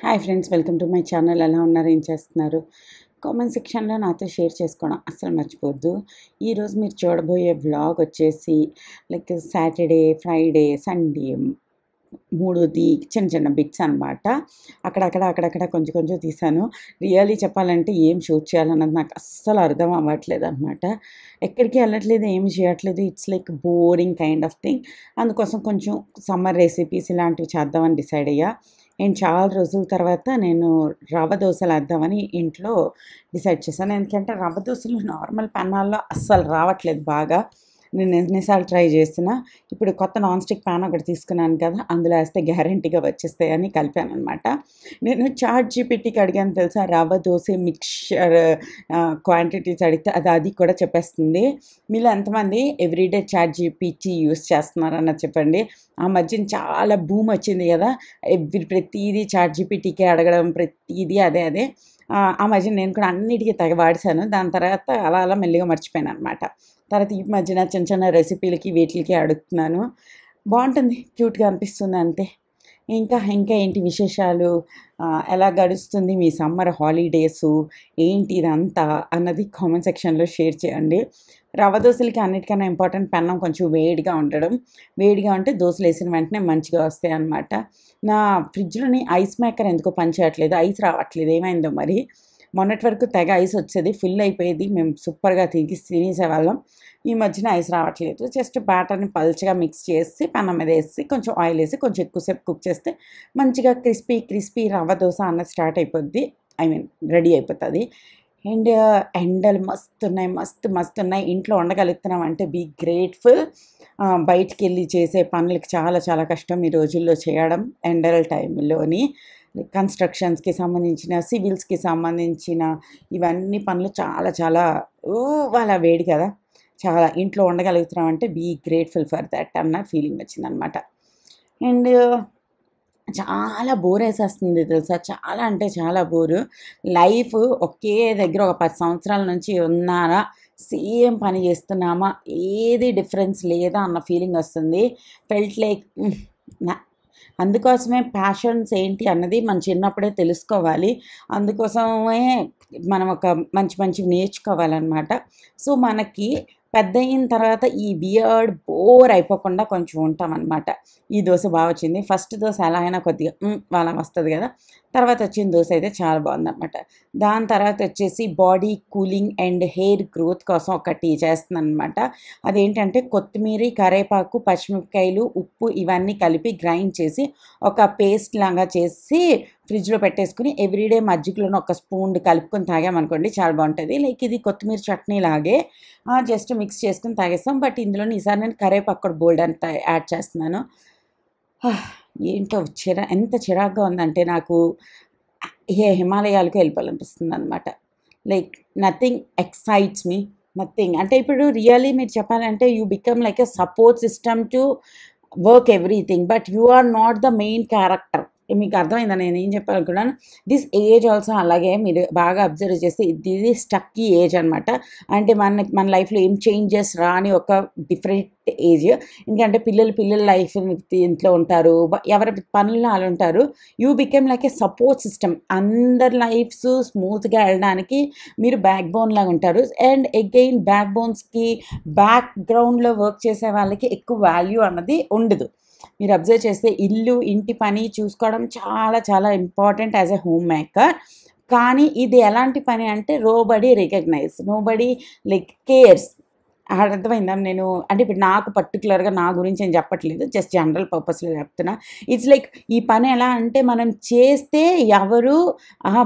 Hi friends, welcome to my channel. ఎలా ఉన్నారు, ఏం చేస్తున్నారు? కామెంట్ సెక్షన్లో నాతో షేర్ చేసుకోవడం అస్సలు మర్చిపోవద్దు. ఈరోజు మీరు చూడబోయే వ్లాగ్ వచ్చేసి లైక్ సాటర్డే, ఫ్రైడే, సండే మూడుది చిన్న చిన్న బిట్స్ అనమాట. అక్కడక్కడ కొంచెం కొంచెం తీసాను. రియల్లీ చెప్పాలంటే ఏం షూట్ చేయాలన్నది నాకు అస్సలు అర్థం అవ్వట్లేదు అనమాట. ఎక్కడికి వెళ్ళట్లేదు, ఏమి చేయట్లేదు. It's like boring kind of thing. అందుకోసం కొంచెం సమ్మర్ రెసిపీస్ ఇలాంటివి చేద్దామని డిసైడ్ అయ్యా. అండ్ చాలా రోజుల తర్వాత నేను రవ్వ దోశలు వేద్దామని ఇంట్లో డిసైడ్ చేశాను. ఎందుకంటే రవ్వ దోశలు నార్మల్ పెనాల్లో అస్సలు రావట్లేదు బాగా. నేను ఎన్నిసార్లు ట్రై చేసినా ఇప్పుడు కొత్త నాన్ స్టిక్ ప్యాన్ ఒకటి తీసుకున్నాను కదా, అందులో వేస్తే గ్యారంటీగా వచ్చేస్తాయని కలిపాను అనమాట. నేను చాట్ జీపీటీకి అడిగాను తెలుసా, రవ్వ దోశ మిక్చర్ క్వాంటిటీస్ అడిగితే అది కూడా చెప్పేస్తుంది. మీలో ఎంతమంది ఎవ్రీడే చాట్ జీపీటీ యూస్ చేస్తున్నారన్నది చెప్పండి. ఆ మధ్యన చాలా బూమ్ వచ్చింది కదా, ప్రతిదీ చాట్ జీపీటీకే అడగడం, ప్రతిదీ అదే. ఆ మధ్యన నేను కూడా అన్నిటికీ తెగ వాడేశాను. దాని తర్వాత అలా మెల్లిగా మర్చిపోయాను అనమాట. తర్వాత ఈ మధ్యన చిన్న చిన్న రెసిపీలకి వీటికి అడుగుతున్నాను. బాగుంటుంది, క్యూట్గా అనిపిస్తుంది అంతే. ఇంకా ఏంటి విశేషాలు? ఎలా గడుస్తుంది మీ సమ్మర్ హాలిడేసు? ఏంటి ఇదంతా అన్నది కామెంట్ సెక్షన్లో షేర్ చేయండి. రవ్వ దోశలకి అన్నిటికన్నా ఇంపార్టెంట్ పెన్నం కొంచెం వేడిగా ఉండడం. వేడిగా ఉంటే దోశలు వేసిన వెంటనే మంచిగా వస్తాయి అన్నమాట. నా ఫ్రిడ్జ్లోని ఐస్ మేకర్ ఎందుకో పని చేయట్లేదు, ఐస్ రావట్లేదు, ఏమైందో మరి. మొన్నటి వరకు తెగ ఐస్ వచ్చేది, ఫుల్ అయిపోయేది, మేము సూపర్గా తినేసేవాళ్ళం. ఈ మధ్యన ఐస్ రావట్లేదు. జస్ట్ బ్యాటర్ని పల్చగా మిక్స్ చేసి పెనం మీద వేసి కొంచెం ఆయిల్ వేసి కొంచెం ఎక్కువసేపు కుక్ చేస్తే మంచిగా క్రిస్పీ రవ్వ దోశ అన్నది స్టార్ట్ అయిపోద్ది. రెడీ అయిపోతుంది. అండ్ ఎండలు మస్తున్నాయి. ఇంట్లో ఉండగలుగుతున్నాం అంటే బీ గ్రేట్ఫుల్. బయటికి వెళ్ళి చేసే పనులకి చాలా కష్టం ఈ రోజుల్లో చేయడం ఎండల టైంలోని. కన్స్ట్రక్షన్స్కి సంబంధించిన, సివిల్స్కి సంబంధించిన ఇవన్నీ పనులు చాలా వాళ్ళ వేడి కదా. చాలా ఇంట్లో ఉండగలుగుతున్నాం అంటే బీ గ్రేట్ఫుల్ ఫర్ దట్ అన్న ఫీలింగ్ వచ్చిందనమాట. అండ్ చాలా బోర్ వేసేస్తుంది తెలుసా, చాలా అంటే చాలా బోరు. లైఫ్ ఒకే దగ్గర ఒక 10 సంవత్సరాల నుంచి ఉన్నారా, సేమ్ పని చేస్తున్నామా, ఏది డిఫరెన్స్ లేదా అన్న ఫీలింగ్ వస్తుంది. ఫెల్ట్ లైక్ అందుకోసమే ప్యాషన్స్ ఏంటి అన్నది మనం చిన్నప్పుడే తెలుసుకోవాలి. అందుకోసమే మనం ఒక మంచివి నేర్చుకోవాలన్నమాట. సో మనకి పెద్ద అయిన తర్వాత ఈ బియర్డ్ బోర్ అయిపోకుండా కొంచెం ఉంటామన్నమాట. ఈ దోశ బాగా వచ్చింది. ఫస్ట్ దోశ ఎలా అయినా కొద్దిగా అలా వస్తుంది కదా. తర్వాత వచ్చిన దోశ అయితే చాలా బాగుందన్నమాట. దాని తర్వాత వచ్చేసి body cooling and hair growth కోసం ఒకటి చేస్తున్నాను అనమాట. అదేంటంటే కొత్తిమీర, కరివేపాకు, పచ్చిమిరపకాయలు, ఉప్పు ఇవన్నీ కలిపి గ్రైండ్ చేసి ఒక పేస్ట్ లాగా చేసి ఫ్రిడ్జ్లో పెట్టేసుకుని ఎవ్రీడే మజ్జిగలోనే ఒక స్పూన్ కలుపుకొని తాగామనుకోండి, చాలా బాగుంటుంది. లైక్ ఇది కొత్తిమీర చట్నీ లాగే జస్ట్ మిక్స్ చేసుకుని తాగేస్తాం. బట్ ఇందులోని ఈసారి నేను కరివేపాకు కూడా బోల్డ్ అంత యాడ్ చేస్తున్నాను. ఏంటో ఎంత చిరాగ్గా ఉందంటే నాకు హిమాలయాలకు వెళ్ళిపోవాలనిపిస్తుంది అనమాట. Like nothing excites me, nothing. అంటే ఇప్పుడు రియల్లీ మీరు చెప్పాలంటే you become like a support system to work everything, but you are not the main character. మీకు అర్థమైందా నేను ఏం చెప్పాలనుకున్నాను? దిస్ ఏజ్ ఆల్సో అలాగే మీరు బాగా అబ్జర్వ్ చేస్తే ఇది స్టక్కీ ఏజ్ అనమాట. అంటే మన లైఫ్లో ఏం చేంజెస్ రాని ఒక డిఫరెంట్ ఏజ్. ఎందుకంటే పిల్లల లైఫ్ ఇంట్లో ఉంటారు, ఎవరి పనుల్లో వాళ్ళు ఉంటారు. You became like a support system. అందరి లైఫ్స్ స్మూత్గా వెళ్ళడానికి మీరు బ్యాక్ బోన్ లాగా ఉంటారు. అండ్ అగైన్ బ్యాక్ బోన్స్కి బ్యాక్గ్రౌండ్లో వర్క్ చేసే వాళ్ళకి ఎక్కువ వాల్యూ అన్నది ఉండదు. మీరు అబ్జర్వ్ చేస్తే ఇంటి పని చూసుకోవడం చాలా important as a homemaker. కానీ ఇది ఎలాంటి పని అంటే nobody recognise, nobody like cares. అర్థమైందా? నేను అంటే ఇప్పుడు నాకు పర్టికులర్గా నా గురించి నేను చెప్పట్లేదు, జస్ట్ జనరల్ పర్పస్లో చెప్తున్నా. ఇట్స్ లైక్ ఈ పని ఎలా అంటే మనం చేస్తే ఎవరు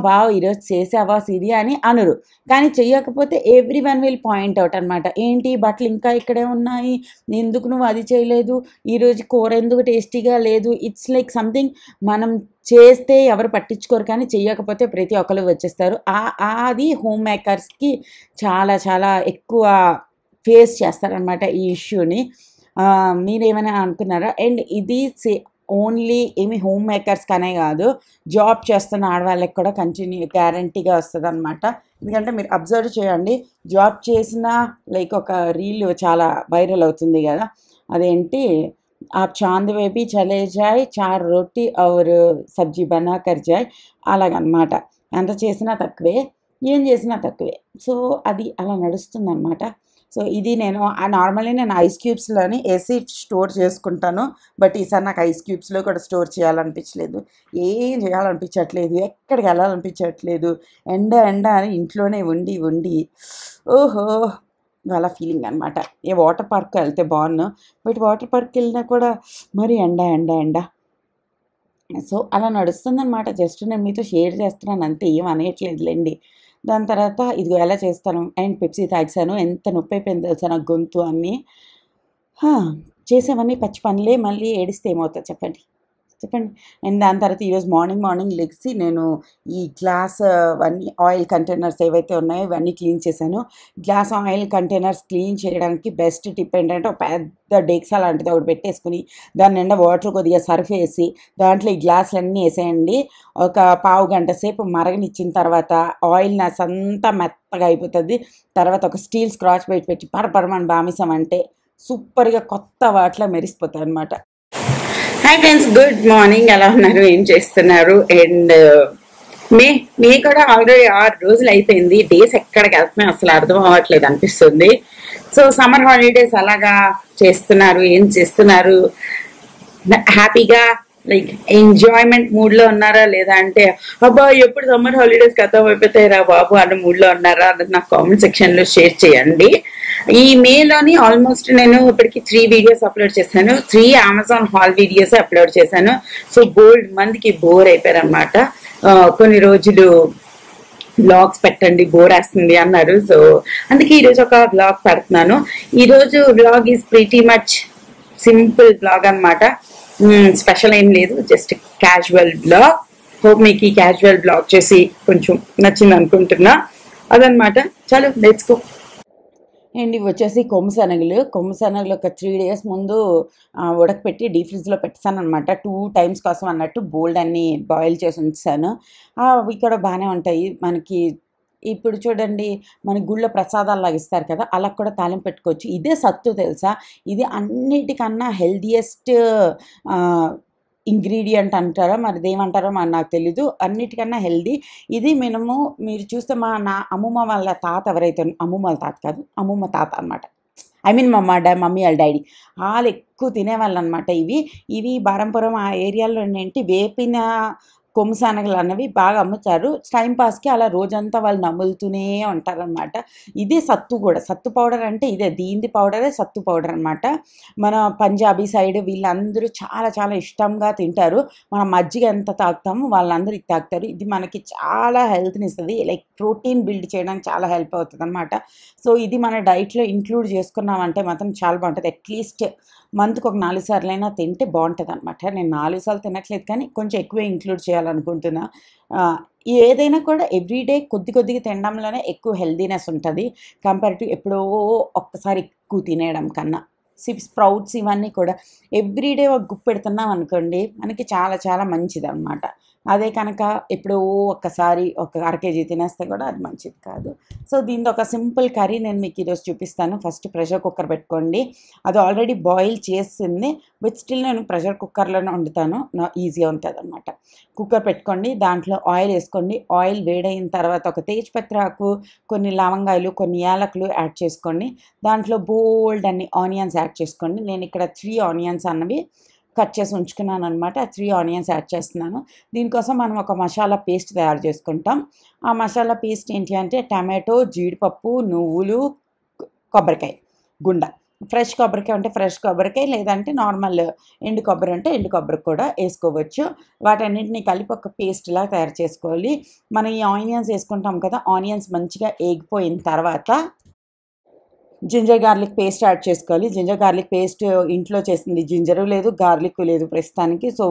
బావ ఈరోజు చేసావా సిరి అని అనరు, కానీ చెయ్యకపోతే every one will point out అనమాట. ఏంటి బట్టలు ఇంకా ఇక్కడే ఉన్నాయి, ఎందుకు నువ్వు అది చేయలేదు, ఈరోజు కూర ఎందుకు టేస్టీగా లేదు. ఇట్స్ లైక్ సంథింగ్ మనం చేస్తే ఎవరు పట్టించుకోరు, కానీ చెయ్యకపోతే ప్రతి ఒక్కరు వచ్చేస్తారు. అది హోమ్ మేకర్స్కి చాలా ఎక్కువ ఫేస్ చేస్తారనమాట ఈ ఇష్యూని. మీరేమైనా అనుకున్నారా? అండ్ ఇది ఓన్లీ ఏమి హోమ్ మేకర్స్ కనే కాదు, జాబ్ చేస్తున్న ఆడవాళ్ళకి కూడా గ్యారంటీగా వస్తుంది అనమాట. ఎందుకంటే మీరు అబ్జర్వ్ చేయండి, జాబ్ చేసిన లైక్ ఒక రీల్ చాలా వైరల్ అవుతుంది కదా, అదేంటి आप చాంద్ में भी चले जाए 4 रोटी और सब्जी बना कर जाए అలాగనమాట. ఎంత చేసినా తక్కువే, ఏం చేసినా తక్కువే. సో, అది అలా నడుస్తుందనమాట. సో, ఇది నేను నార్మల్లీ నేను ఐస్ క్యూబ్స్‌లోని ఏసి స్టోర్ చేసుకుంటాను. బట్ ఈసారి నాకు ఐస్ క్యూబ్స్‌లో కూడా స్టోర్ చేయాలనిపించలేదు. ఏం చేయాలనిపించట్లేదు. ఎక్కడికి వెళ్ళాలనిపించట్లేదు. ఎండ ఎండ అని ఇంట్లోనే ఉండి ఉండి ఓహో! అలా ఫీలింగ్ అనమాట. ఏ వాటర్ పార్క్‌కి వెళ్తే బావున్ను. బట్ వాటర్ పార్క్‌కి వెళ్ళినా కూడా మరి ఎండ ఎండ ఎండ. సో, అలా నడుస్తుందనమాట. జస్ట్ నేను మీతో షేర్ చేస్తున్నాను అంతే. ఏం అనేయట్లేదులెండి. దాని తర్వాత ఇదిగో ఎలా చేస్తాను అండ్ పెప్సీ తాగేసాను. ఎంత నొప్పైపోయిందో తెలుసా నాకు గొంతు అన్నీ. హా! చేసేవన్నీ పచ్చి పనులే మళ్ళీ ఏడిస్తే ఏమవుతది చెప్పండి. చెప్పండి. అండ్ దాని తర్వాత ఈరోజు మార్నింగ్ లెగిసి నేను ఈ గ్లాస్ అవన్నీ ఆయిల్ కంటైనర్స్ ఏవైతే ఉన్నాయో ఇవన్నీ క్లీన్ చేశాను. గ్లాస్ ఆయిల్ కంటైనర్స్ క్లీన్ చేయడానికి బెస్ట్ టిప్ ఏంటంటే ఒక పెద్ద డేక్సా లాంటిది ఒకటి పెట్టేసుకొని దాని నిండా వాటర్ కొద్దిగా సర్ఫ్ వేసి దాంట్లో ఈ గ్లాసులన్నీ వేసేయండి. ఒక పావు గంట సేపు మరగనిచ్చిన తర్వాత ఆయిల్ అంతా మెత్తగా అయిపోతుంది. తర్వాత ఒక స్టీల్ స్క్రాచ్ ప్లేట్ పెట్టి పరపరమని బామేసామంటే సూపర్‌గా కొత్త వాటిలా మెరిసిపోతాయన్నమాట. Hi friends, good morning. ఎలా ఉన్నారు? ఏం చేస్తున్నారు? అండ్ మే కూడా ఆల్రెడీ 6 రోజులు అయిపోయింది. డేస్ ఎక్కడికి వెళ్తున్నాయి అసలు అర్థం అవ్వట్లేదు అనిపిస్తుంది. సో సమ్మర్ హాలిడేస్ అలాగా చేస్తున్నారు, ఏం చేస్తున్నారు? హ్యాపీగా లైక్ ఎంజాయ్మెంట్ మూడ్లో ఉన్నారా లేదా అంటే అబ్బా ఎప్పుడు సమ్మర్ హాలిడేస్ ఖతం అయిపోతాయిరా బాబు అన్న మూడ్లో ఉన్నారా అన్నది నాకు కామెంట్ సెక్షన్లో షేర్ చేయండి. ఈ మేలోని ఆల్మోస్ట్ నేను ఇప్పటికి 3 వీడియోస్ అప్లోడ్ చేశాను. 3 అమెజాన్ హాల్ వీడియోస్ అప్లోడ్ చేశాను. సో బోల్డ్ మందికి బోర్ అయిపోయారు అనమాట. కొన్ని రోజులు బ్లాగ్స్ పెట్టండి బోర్ వేస్తుంది అన్నారు. సో అందుకే ఈరోజు ఒక బ్లాగ్ పెడుతున్నాను. ఈరోజు blog is pretty much simple blog అనమాట. స్పెషల్ ఏం లేదు, జస్ట్ క్యాజువల్ బ్లాగ్. హోప్ మీకు ఈ క్యాజువల్ బ్లాగ్ చేసి కొంచెం నచ్చింది అనుకుంటున్నా. అదనమాట. చలో లెట్స్ గో. అండ్ ఇవి వచ్చేసి కొమ్ము శనగలు ఒక 3 డేస్ ముందు ఉడకపెట్టి డీప్ ఫ్రిడ్జ్లో పెట్టాను అనమాట. 2 టైమ్స్ కోసం అన్నట్టు బోల్డ్ అన్ని బాయిల్ చేసి ఉంచాను. అవి కూడా బాగానే ఉంటాయి మనకి. ఇప్పుడు చూడండి మన గుళ్ళో ప్రసాదాలు ఇస్తారు కదా, అలా కూడా తాలింపు పెట్టుకోవచ్చు. ఇదే సత్తు తెలుసా, ఇది అన్నిటికన్నా హెల్దియెస్ట్ ఇంగ్రీడియంట్ అంటారా మరి దేమంటారో మరి నాకు తెలీదు. అన్నిటికన్నా హెల్దీ ఇది. మీరు చూస్తే నా అమ్మమ్మ వాళ్ళ తాత ఎవరైతే అమ్మమ్మ వాళ్ళ తాత కాదు, అమ్మమ్మ తాత అనమాట. ఐ మీన్ మమ్మీ వాళ్ళ డాడీ వాళ్ళు ఎక్కువ తినేవాళ్ళు అనమాట. ఇవి బారంపురం ఆ ఏరియాలో ఏంటి వేపిన కొమ్ము శనగలు అన్నవి బాగా అమ్ముతారు. టైంపాస్కి అలా రోజంతా వాళ్ళు నములుతూనే ఉంటారనమాట. ఇదే సత్తు కూడా. సత్తు పౌడర్ అంటే ఇదే, దీనిది పౌడరే సత్తు పౌడర్ అనమాట. మన పంజాబీ సైడ్ వీళ్ళందరూ చాలా చాలా ఇష్టంగా తింటారు. మనం మజ్జిగ ఎంత తాగుతామో వాళ్ళందరూ ఇది తాగుతారు. ఇది మనకి చాలా హెల్త్ని ఇస్తుంది. లైక్ ప్రోటీన్ బిల్డ్ చేయడానికి చాలా హెల్ప్ అవుతుంది అనమాట. సో ఇది మన డైట్లో ఇంక్లూడ్ చేసుకున్నామంటే మాత్రం చాలా బాగుంటుంది. అట్లీస్ట్ మంత్కి ఒక 4 సార్లైనా తింటే బాగుంటుంది అనమాట. నేను 4 సార్లు తినట్లేదు కానీ కొంచెం ఎక్కువే ఇంక్లూడ్ చేయాలనుకుంటున్నా. ఏదైనా కూడా ఎవ్రీడే కొద్దిగా తినడంలోనే ఎక్కువ హెల్దీనెస్ ఉంటుంది కంపేర్ టు ఎప్పుడో ఒక్కసారి ఎక్కువ తినేయడం కన్నా. స్ప్రౌట్స్ ఇవన్నీ కూడా ఎవ్రీడే ఒక గుప్పు పెడుతున్నాం అనుకోండి మనకి చాలా చాలా మంచిది అనమాట. అదే కనుక ఎప్పుడో ఒక్కసారి ఒక 1/2 కేజీ తినేస్తే కూడా అది మంచిది కాదు. సో దీంతో ఒక సింపుల్ కర్రీ నేను మీకు ఈరోజు చూపిస్తాను. ఫస్ట్ ప్రెషర్ కుక్కర్ పెట్టుకోండి. అది ఆల్రెడీ బాయిల్ చేసింది, బట్ స్టిల్ నేను ప్రెషర్ కుక్కర్లోనే వండుతాను, ఈజీగా ఉంటుంది అనమాట. కుక్కర్ పెట్టుకోండి, దాంట్లో ఆయిల్ వేసుకోండి. ఆయిల్ వేడైన తర్వాత ఒక తేజ్పత్రాకు, కొన్ని లవంగాయలు, కొన్ని యాలకులు యాడ్ చేసుకోండి. దాంట్లో బోల్డ్ అన్ని ఆనియన్స్ యాడ్ చేసుకోండి. నేను ఇక్కడ 3 ఆనియన్స్ అన్నవి కట్ చేసి ఉంచుకున్నాను అనమాట. 3 ఆనియన్స్ యాడ్ చేస్తున్నాను. దీనికోసం మనం ఒక మసాలా పేస్ట్ తయారు చేసుకుంటాం. ఆ మసాలా పేస్ట్ ఏంటి అంటే టమాటో, జీడిపప్పు, నువ్వులు, కొబ్బరికాయ గుండ. ఫ్రెష్ కొబ్బరికాయ ఉంటే ఫ్రెష్ కొబ్బరికాయ, లేదంటే నార్మల్ ఎండు కొబ్బరి అంటే ఎండు కొబ్బరి కూడా వేసుకోవచ్చు. వాటన్నింటినీ కలిపి ఒక పేస్ట్లా తయారు చేసుకోవాలి. మనం ఈ ఆనియన్స్ వేసుకుంటాం కదా, ఆనియన్స్ మంచిగా ఏగిపోయిన తర్వాత జింజర్ గార్లిక్ పేస్ట్ యాడ్ చేసుకోవాలి. జింజర్ గార్లిక్ పేస్ట్ ఇంట్లో చేసింది, జింజరు లేదు గార్లిక్ లేదు ప్రస్తుతానికి. సో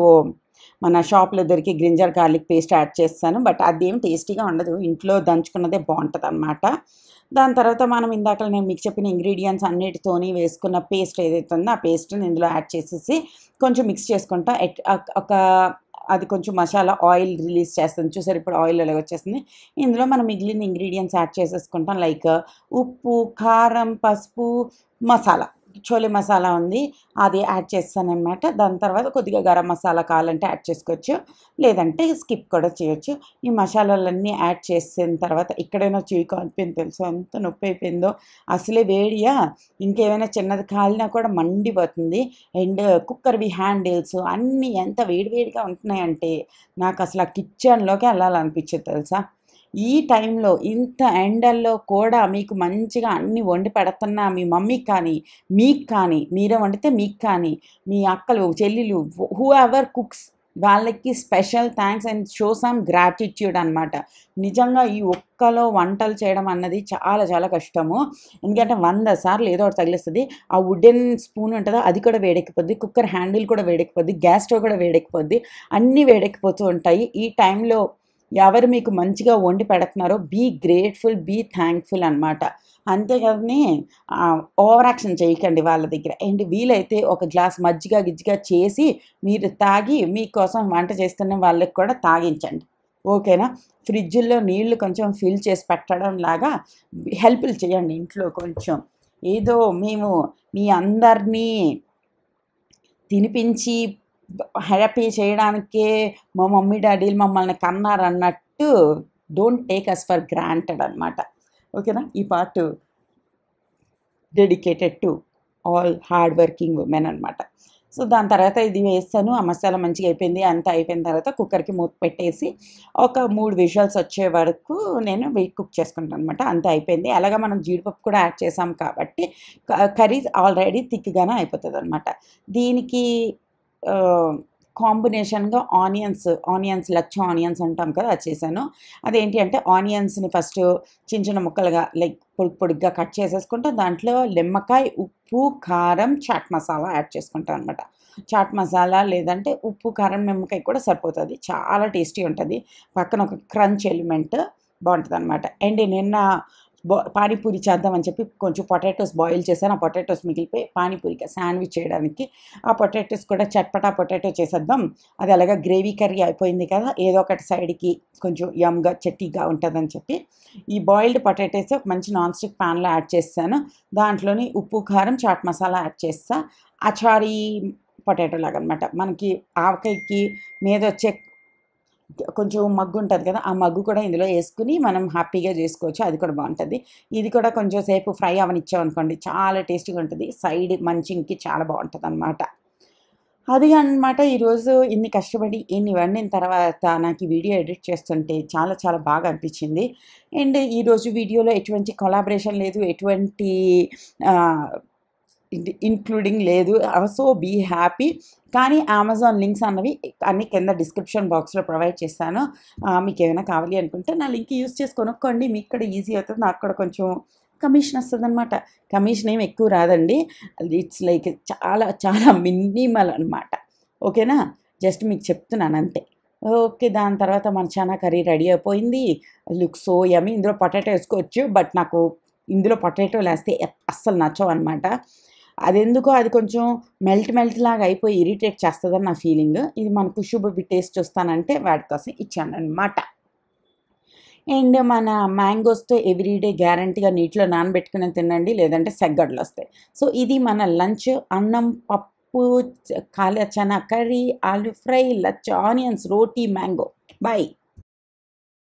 మన షాప్లో దొరికి జింజర్ గార్లిక్ పేస్ట్ యాడ్ చేస్తాను. బట్ అదేం టేస్టీగా ఉండదు, ఇంట్లో దంచుకున్నదే బాగుంటుంది అనమాట. దాని తర్వాత మనం ఇందాక నేను మీకు చెప్పిన ఇంగ్రీడియంట్స్ అన్నిటితోని వేసుకున్న పేస్ట్ ఏదైతే ఉందో ఆ పేస్ట్ని ఇందులో యాడ్ చేసేసి కొంచెం మిక్స్ చేసుకుంటా. ఒక అది కొంచెం మసాలా ఆయిల్ రిలీజ్ చేస్తుంది. చూసారు ఇప్పుడు ఆయిల్ అలాగ వచ్చేస్తుంది. ఇందులో మనం మిగిలిన ఇంగ్రీడియంట్స్ యాడ్ చేసేసుకుంటాం. లైక్ ఉప్పు, కారం, పసుపు, మసాలా చోలే మసాలా ఉంది, అది యాడ్ చేస్తానన్నమాట. దాని తర్వాత కొద్దిగా గరం మసాలా కావాలంటే యాడ్ చేసుకోవచ్చు, లేదంటే స్కిప్ కూడా చేయొచ్చు. ఈ మసాలాలన్నీ యాడ్ చేసిన తర్వాత ఇక్కడైనా చెయ్యి కాలిపోయింది తెలుసా, ఎంత నొప్పి అయిపోయిందో. అసలే వేడియా, ఇంకేమైనా చిన్నది కాలినా కూడా మండిపోతుంది. అండ్ కుక్కర్వి హ్యాండిల్స్ అన్నీ ఎంత వేడివేడిగా ఉంటున్నాయంటే నాకు అసలు ఆ కిచెన్లోకి వెళ్ళాలనిపించదు తెలుసా. ఈ టైంలో ఇంత ఎండల్లో కూడా మీకు మంచిగా అన్ని వండి పెడుతున్న మీ మమ్మీకి కానీ, మీకు కానీ, మీరే వండితే మీకు కానీ, మీ అక్కలు చెల్లిలు హూ ఎవర్ కుక్స్ వాళ్ళకి special thanks and show some gratitude అనమాట. నిజంగా ఈ ఒక్కలో వంటలు చేయడం అన్నది చాలా చాలా కష్టము. ఎందుకంటే 100 సార్లు ఏదో ఒకటి తగిలిస్తుంది. ఆ వుడెన్ స్పూన్ ఉంటుందో అది కూడా వేడెక్కిపోద్ది, కుక్కర్ హ్యాండిల్ కూడా వేడెక్కిపోద్ది, గ్యాస్ స్టవ్ కూడా వేడెక్కిపోద్ది, అన్నీ వేడెక్కిపోతూ ఉంటాయి. ఈ టైంలో ఎవరు మీకు మంచిగా వండి పెడుతున్నారో బీ గ్రేట్ఫుల్, బీ థ్యాంక్ఫుల్ అనమాట. అంతేకాని ఓవర్ యాక్షన్ చేయకండి వాళ్ళ దగ్గర. అండ్ వీలైతే ఒక గ్లాస్ మజ్జిగ గిజ్జిగ చేసి మీరు తాగి మీకోసం వంట చేస్తున్న వాళ్ళకి కూడా తాగించండి, ఓకేనా. ఫ్రిడ్జ్లో నీళ్లు కొంచెం ఫిల్ చేసి పెట్టడం లాగా హెల్ప్లు చేయండి ఇంట్లో కొంచెం. ఏదో మేము మీ అందరినీ తినిపించి హ్యాపీ చేయడానికే మా మమ్మీ డాడీలు మమ్మల్ని కన్నారన్నట్టు don't take us for granted అనమాట, ఓకేనా. ఈ part dedicated to all hard working women అనమాట. సో దాని తర్వాత ఇది వేస్తాను, ఆ మసాలా మంచిగా అయిపోయింది. అంతా అయిపోయిన తర్వాత కుక్కర్కి మూత పెట్టేసి ఒక 3 విజిల్స్ వచ్చే వరకు నేను కుక్ చేసుకుంటాను అనమాట. అంతా అయిపోయింది. అలాగా మనం జీడిపప్పు కూడా యాడ్ చేసాం కాబట్టి కర్రీ ఆల్రెడీ థిక్గానే అయిపోతుంది అనమాట. దీనికి కాంబినేషన్గా ఆనియన్స్ లచ్చ ఆనియన్స్ అంటాం కదా, అది చేశాను. అదేంటి అంటే ఆనియన్స్ని ఫస్ట్ చిన్న చిన్న ముక్కలుగా లైక్ పొడిగా కట్ చేసేసుకుంటా, దాంట్లో నిమ్మకాయ, ఉప్పు, కారం, చాట్ మసాలా యాడ్ చేసుకుంటాను అనమాట. చాట్ మసాలా లేదంటే ఉప్పు, కారం, నిమ్మకాయ కూడా సరిపోతుంది, చాలా టేస్టీ ఉంటుంది. పక్కన ఒక క్రంచ్ ఎలిమెంట్ బాగుంటుంది అనమాట. అండ్ నిన్న పానీపూరి చేద్దామని చెప్పి కొంచెం పొటాటోస్ బాయిల్ చేశాను. ఆ పొటాటోస్ మిగిలిపోయి పానీపూరికి శాండ్విచ్ చేయడానికి ఆ పొటాటోస్ కూడా చట్పటా పొటాటో చేసేద్దాం, అది అలాగా గ్రేవీ కర్రీ అయిపోయింది కదా, ఏదో ఒకటి సైడ్కి కొంచెం యమ్గా చట్టీగా ఉంటుందని చెప్పి ఈ బాయిల్డ్ పొటాటోస్ ఒక మంచి నాన్ స్టిక్ ప్యాన్లో యాడ్ చేస్తాను. దాంట్లోని ఉప్పు, కారం, చాట్ మసాలా యాడ్ చేస్తా. అచారీ పొటాటో లాగా అనమాట. మనకి ఆవకాయకి మీద వచ్చే కొంచెం మగ్గు ఉంటుంది కదా, ఆ మగ్గు కూడా ఇందులో వేసుకుని మనం హ్యాపీగా చేసుకోవచ్చు, అది కూడా బాగుంటుంది. ఇది కూడా కొంచెం సేపు ఫ్రై అవనిచ్చామనుకోండి చాలా టేస్టీగా ఉంటుంది, సైడ్ మంచింగ్కి చాలా బాగుంటుంది అనమాట. అది అనమాట. ఈరోజు ఇన్ని కష్టపడి ఇన్ని వండిన తర్వాత నాకు ఈ వీడియో ఎడిట్ చేస్తుంటే చాలా చాలా బాగా అనిపించింది. అండ్ ఈరోజు వీడియోలో ఎటువంటి కొలాబరేషన్ లేదు, ఎటువంటి ఇంక్లూడింగ్ లేదు. So be happy. కానీ అమెజాన్ లింక్స్ అన్నవి అన్ని కింద డిస్క్రిప్షన్ బాక్స్లో ప్రొవైడ్ చేస్తాను. మీకు ఏమైనా కావాలి అనుకుంటే నా లింక్ యూస్ చేసి కొనుక్కోండి, మీకు కూడా ఈజీ అవుతుంది, నాకు కూడా కొంచెం కమిషన్ వస్తుంది అనమాట. కమిషన్ ఏమి ఎక్కువ రాదండి, ఇట్స్ లైక్ చాలా చాలా మినిమల్ అనమాట, ఓకేనా. జస్ట్ మీకు చెప్తున్నాను అంతే. ఓకే, దాని తర్వాత మన చానా కర్రీ రెడీ అయిపోయింది. Look so yummy. ఇందులో పొటాటో వేసుకోవచ్చు, బట్ నాకు ఇందులో పొటాటోలు వేస్తే అస్సలు నచ్చవు అనమాట. అదెందుకో అది కొంచెం మెల్ట్ లాగా అయిపోయి ఇరిటేట్ చేస్తుందని నా ఫీలింగ్. ఇది మన కుషుబుబి టేస్ట్ చూస్తానంటే వాటి కోసం ఇచ్చాను అనమాట. అండ్ మన మ్యాంగోస్తో ఎవ్రీడే గ్యారంటీగా నీటిలో నానబెట్టుకుని తినండి, లేదంటే సెగ్గడ్లు వస్తాయి. సో ఇది మన లంచ్. అన్నం, పప్పు, కాల చనా కర్రీ, ఆలు ఫ్రై, లచ్చ ఆనియన్స్, రోటీ, మ్యాంగో. బాయ్.